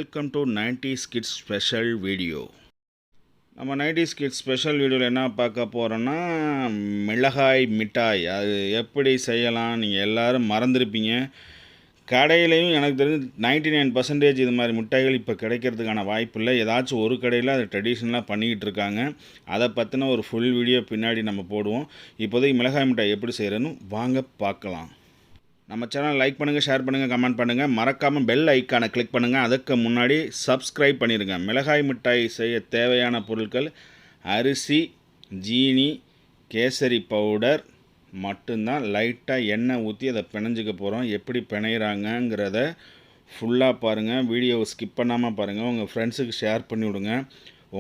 Welcome to 90s kids special video. நம்ம 90s kids special வீடியோவில் என்ன பார்க்க போகிறோன்னா, மிளகாய் மிட்டாய் அது எப்படி செய்யலாம். நீங்கள் எல்லோரும் மறந்துருப்பீங்க. கடையிலையும் எனக்கு தெரிஞ்சு 99% இது மாதிரி மிட்டாய்கள் இப்போ கிடைக்கிறதுக்கான வாய்ப்பு இல்லை. ஏதாச்சும் ஒரு கடையில் அது ட்ரெடிஷ்னலாக பண்ணிக்கிட்டு இருக்காங்க. அதை பற்றின ஒரு ஃபுல் வீடியோ பின்னாடி நம்ம போடுவோம். இப்போதைக்கு மிளகாய் மிட்டாய் எப்படி செய்கிறேன்னு வாங்க பார்க்கலாம். நம்ம சேனல் லைக் பண்ணுங்கள், ஷேர் பண்ணுங்கள், கமெண்ட் பண்ணுங்கள். மறக்காமல் பெல் ஐக்கானை கிளிக் பண்ணுங்கள். அதுக்கு முன்னாடி சப்ஸ்கிரைப் பண்ணிடுங்க. மிளகாய் மிட்டாய் செய்ய தேவையான பொருட்கள் அரிசி, ஜீனி, கேசரி பவுடர் மட்டும்தான். லைட்டாக எண்ணெய் ஊற்றி அதை பிணைஞ்சிக்க போகிறோம். எப்படி பிணையிறாங்கங்கிறத ஃபுல்லாக பாருங்கள். வீடியோவை ஸ்கிப் பண்ணாமல் பாருங்கள். உங்கள் ஃப்ரெண்ட்ஸுக்கு ஷேர் பண்ணி விடுங்க.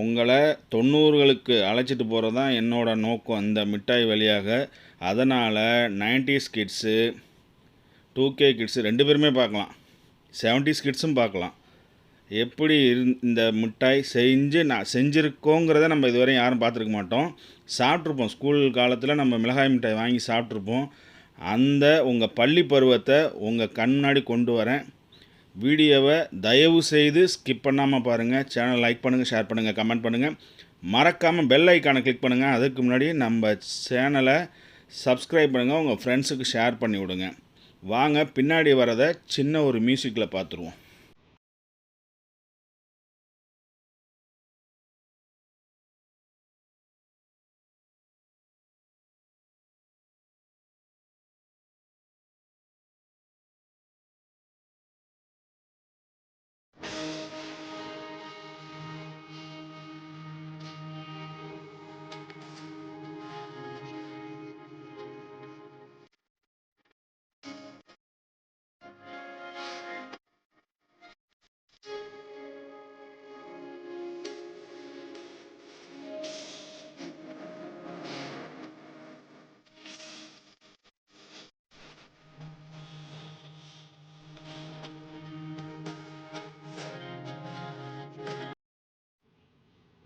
உங்களை 90களுக்கு அழைச்சிட்டு போகிறது தான் என்னோடய நோக்கம் இந்த மிட்டாய் வழியாக. அதனால் 90s கிட்ஸு, 2K கிட்ஸு ரெண்டு பேருமே பார்க்கலாம், 70s கிட்ஸும் பார்க்கலாம். எப்படி இந்த மிட்டாய் செஞ்சுருக்கோங்கிறத நம்ம இதுவரையும் யாரும் பார்த்துருக்க மாட்டோம். சாப்பிட்ருப்போம். ஸ்கூல் காலத்தில் நம்ம மிளகாய் மிட்டாய் வாங்கி சாப்பிட்ருப்போம். அந்த உங்கள் பள்ளி பருவத்தை உங்கள் கண்ணாடி கொண்டு வரேன். வீடியோவை தயவு செய்து ஸ்கிப் பண்ணாமல் பாருங்கள். சேனல் லைக் பண்ணுங்கள், ஷேர் பண்ணுங்கள், கமெண்ட் பண்ணுங்கள். மறக்காமல் பெல் ஐக்கானை கிளிக் பண்ணுங்கள். அதுக்கு முன்னாடி நம்ம சேனலை சப்ஸ்கிரைப் பண்ணுங்கள். உங்கள் ஃப்ரெண்ட்ஸுக்கு ஷேர் பண்ணி விடுங்க. வாங்க பின்னாடி வரதை சின்ன ஒரு மியூசிக்கில் பார்த்துருவோம்.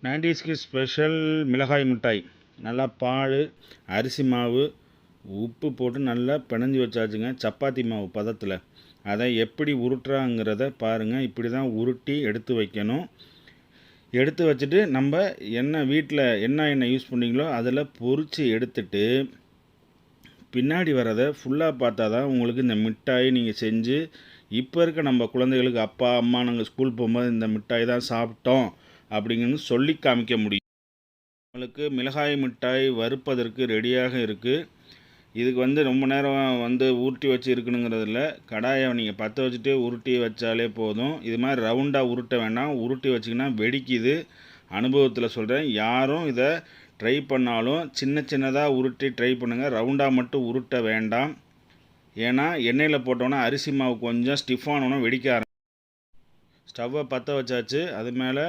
நைன்டிஸ்க்கு ஸ்பெஷல் மிளகாய் மிட்டாய். நல்லா பால், அரிசி மாவு, உப்பு போட்டு நல்லா பிணைஞ்சி வச்சாச்சுங்க. சப்பாத்தி மாவு பதத்தில். அதை எப்படி உருட்டுறாங்கிறத பாருங்கள். இப்படி தான் உருட்டி எடுத்து வைக்கணும். எடுத்து வச்சுட்டு நம்ம வீட்டில் என்ன எண்ணெய் யூஸ் பண்ணிங்களோ அதில் பொரித்து எடுத்துட்டு பின்னாடி வரதை ஃபுல்லாக பார்த்தா தான் உங்களுக்கு இந்த மிட்டாய் நீங்கள் செஞ்சு இப்போ இருக்க நம்ம குழந்தைகளுக்கு அப்பா அம்மா நாங்கள் ஸ்கூல் போகும்போது இந்த மிட்டாய் தான் சாப்பிட்டோம் அப்படிங்கன்னு சொல்லி காமிக்க முடியும். நம்மளுக்கு மிளகாய் மிட்டாய் வறுப்பதற்கு ரெடியாக இருக்குது. இதுக்கு ரொம்ப நேரம் உருட்டி வச்சு இருக்கணுங்கிறதில்ல. கடாயை நீங்கள் பற்ற வச்சுட்டு உருட்டி வச்சாலே போதும். இது மாதிரி ரவுண்டாக உருட்ட வேண்டாம். உருட்டி வச்சிங்கன்னா வெடிக்குது. அனுபவத்தில் சொல்கிறேன். யாரும் இதை ட்ரை பண்ணாலும் சின்ன சின்னதாக உருட்டி ட்ரை பண்ணுங்கள். ரவுண்டாக மட்டும் உருட்ட வேண்டாம். ஏன்னா எண்ணெயில் போட்டோன்னா அரிசி மாவு கொஞ்சம் ஸ்டிஃபானோன்னா வெடிக்க ஆரம்பிக்கும். ஸ்டவ்வை பற்ற வச்சாச்சு. அது மேலே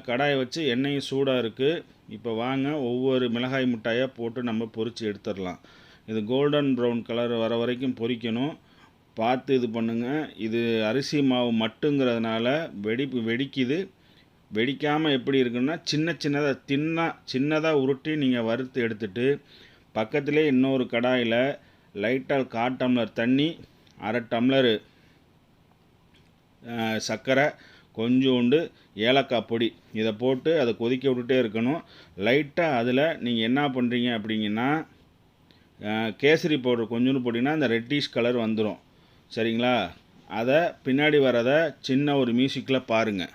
கடாயை வச்சு எண்ணெயும் சூடாக இருக்குது. இப்போ வாங்க ஒவ்வொரு மிளகாய் மிட்டாயாக போட்டு நம்ம பொரித்து எடுத்துடலாம். இது கோல்டன் ப்ரௌன் கலர் வர வரைக்கும் பொரிக்கணும். பார்த்து இது பண்ணுங்கள். இது அரிசி மாவு மட்டுங்கிறதுனால வெடிக்குது. வெடிக்காமல் எப்படி இருக்குன்னா சின்னதாக உருட்டி நீங்கள் வறுத்து எடுத்துட்டு பக்கத்துலேயே இன்னொரு கடாயில் லைட்டாக 1/4 டம்ளர் தண்ணி, 1/2 டம்ளரு சர்க்கரை, கொஞ்சோண்டு ஏலக்காய் பொடி இதை போட்டு அதை கொதிக்க விட்டுட்டே இருக்கணும். லைட்டாக அதில் நீங்கள் என்ன பண்ணுறீங்க அப்படிங்கன்னா கேசரி பவுடர் கொஞ்சோண்டு போட்டிங்கன்னா அந்த ரெட்டிஷ் கலர் வந்துடும். சரிங்களா? அதை பின்னாடி வரதை சின்ன ஒரு மியூசிக்கில் பாருங்கள்.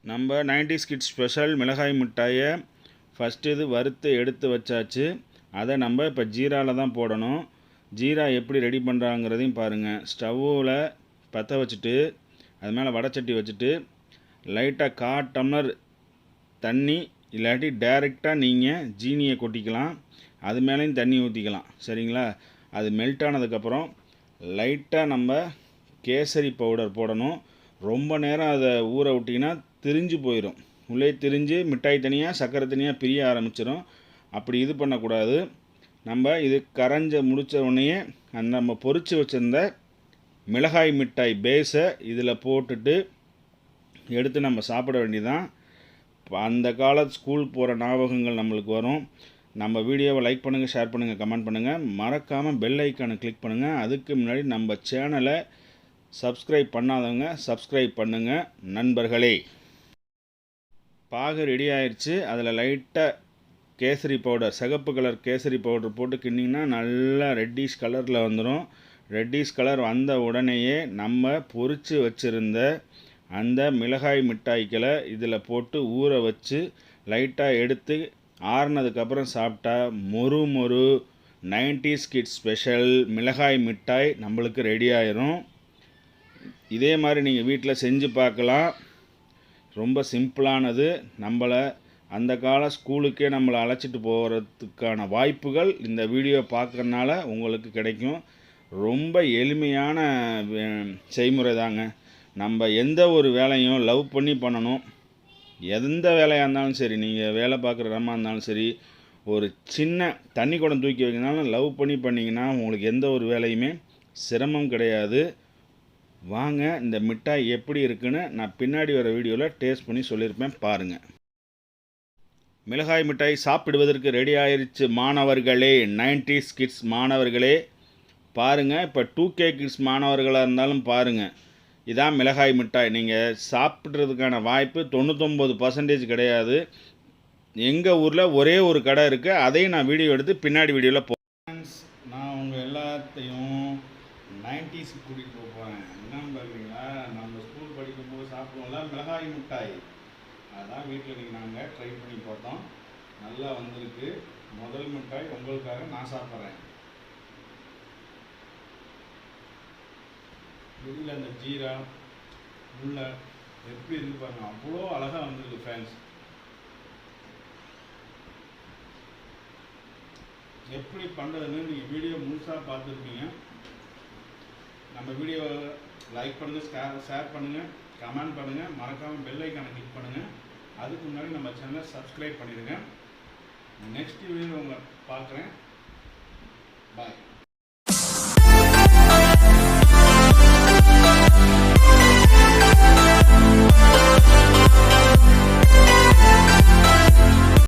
நம்ம 90s கிட்ஸ் ஸ்பெஷல் மிளகாய் மிட்டாயை ஃபஸ்ட்டு இது வறுத்து எடுத்து வச்சாச்சு. அதை நம்ம இப்போ ஜீராவில் தான் போடணும். ஜீரா எப்படி ரெடி பண்ணுறாங்கிறதையும் பாருங்கள். ஸ்டவ்வில் பற்ற வச்சுட்டு அது மேலே வடைச்சட்டி வச்சுட்டு லைட்டாக 1/4 டம்ளர் தண்ணி, இல்லாட்டி டைரெக்டாக நீங்கள் ஜீனியை கொட்டிக்கலாம். அது மேலேயும் தண்ணி ஊற்றிக்கலாம். சரிங்களா? அது மெல்ட் ஆனதுக்கப்புறம் லைட்டாக நம்ம கேசரி பவுடர் போடணும். ரொம்ப நேரம் அதை ஊற விட்டிங்கன்னா திரிஞ்சு போயிடும். உள்ளே திரிஞ்சு மிட்டாய் தனியாக சர்க்கரை தனியாக பிரிய ஆரம்பிச்சிடும். அப்படி இது பண்ணக்கூடாது. நம்ம இது கரைஞ்ச முடித்த உடனேயே நம்ம பொரித்து வச்சுருந்த மிளகாய் மிட்டாய் பேஸை இதில் போட்டுட்டு எடுத்து நம்ம சாப்பிட வேண்டியதான். அந்த காலத்து ஸ்கூல் போகிற ஞாபகங்கள் நம்மளுக்கு வரும். நம்ம வீடியோவை லைக் பண்ணுங்கள், ஷேர் பண்ணுங்கள், கமெண்ட் பண்ணுங்கள். மறக்காமல் பெல் ஐக்கானை கிளிக் பண்ணுங்கள். அதுக்கு முன்னாடி நம்ம சேனலை சப்ஸ்கிரைப் பண்ணாதவங்க சப்ஸ்கிரைப் பண்ணுங்கள் நண்பர்களே. பாகு ரெடி ஆயிடுச்சு. அதில் லைட்டாக கேசரி பவுடர், சிகப்பு கலர் கேசரி பவுடர் போட்டு கிண்டிங்கன்னா நல்லா ரெட்டிஷ் கலரில் வந்துடும். ரெட்டிஷ் கலர் வந்த உடனேயே நம்ம பொரித்து வச்சுருந்த அந்த மிளகாய் மிட்டாய்களை இதில் போட்டு ஊற வச்சு லைட்டாக எடுத்து ஆறுனதுக்கப்புறம் சாப்பிட்டா மொறு மொறு 90s கிட்ஸ் ஸ்பெஷல் மிளகாய் மிட்டாய் நம்மளுக்கு ரெடி ஆயிரும். இதே மாதிரி நீங்கள் வீட்டில் செஞ்சு பார்க்கலாம். ரொம்ப சிம்பிளானது. நம்மளை அந்த கால ஸ்கூலுக்கே நம்மளை அழைச்சிட்டு போகிறதுக்கான வாய்ப்புகள் இந்த வீடியோ பார்க்கறனால உங்களுக்கு கிடைக்கும். ரொம்ப எளிமையான செய்முறை தாங்க. நம்ம எந்த ஒரு வேலையும் லவ் பண்ணி பண்ணணும். எந்த வேலையாக இருந்தாலும் சரி, நீங்கள் வேலை பார்க்குற இடமா இருந்தாலும் சரி, ஒரு சின்ன தண்ணி குடம் தூக்கி வைக்கனாலும் லவ் பண்ணி பண்ணிங்கன்னா உங்களுக்கு எந்த ஒரு வேலையுமே சிரமம் கிடையாது. வாங்க இந்த மிட்டாய் எப்படி இருக்குன்னு நான் பின்னாடி வர வீடியோவில் டேஸ்ட் பண்ணி சொல்லியிருப்பேன், பாருங்கள். மிளகாய் மிட்டாய் சாப்பிடுவதற்கு ரெடி ஆயிடுச்சு மாணவர்களே. 90s கிட்ஸ் மாணவர்களே பாருங்கள். இப்போ 2K கிட்ஸ் மாணவர்களாக இருந்தாலும் பாருங்கள். இதான் மிளகாய் மிட்டாய். நீங்கள் சாப்பிட்றதுக்கான வாய்ப்பு 99% கிடையாது. எங்கள் ஊரில் ஒரே ஒரு கடை இருக்குது. அதையும் நான் வீடியோ எடுத்து பின்னாடி வீடியோவில் போகிறேன். நான் உங்கள் எல்லாத்தையும் 90s கூட்டிகிட்டு போகிறேன். என்னன்னு பார்க்குறீங்களா, நம்ம ஸ்கூல் படிக்கும்போது சாப்பிடுவோம்ல மிளகாய் மிட்டாய், அதான் வீட்டில் இன்றைக்கி நாங்கள் ட்ரை பண்ணி பார்த்தோம். நல்லா வந்திருக்கு. முதல் மிட்டாய் உங்களுக்காக நான் சாப்பிட்றேன். வெளியில் அந்த ஜீரா உள்ள எப்படி இருக்கு பாருங்க, அவ்வளோ அழகாக வந்திருக்கு ஃப்ரெண்ட்ஸ். எப்படி பண்ணுறதுன்னு நீங்கள் வீடியோ முழுசாக பார்த்துருப்பீங்க. நம்ம வீடியோவை லைக் பண்ணுங்கள், ஷேர் பண்ணுங்கள், கமெண்ட் பண்ணுங்கள், மறக்காமல் பெல் ஐக்கானை கிளிக் பண்ணுங்கள். அதுக்கு முன்னாடி நம்ம சேனலை சப்ஸ்கிரைப் பண்ணிடுங்க. நெக்ஸ்ட் வீடியோவில் உங்களை பார்க்குறேன். பாய்.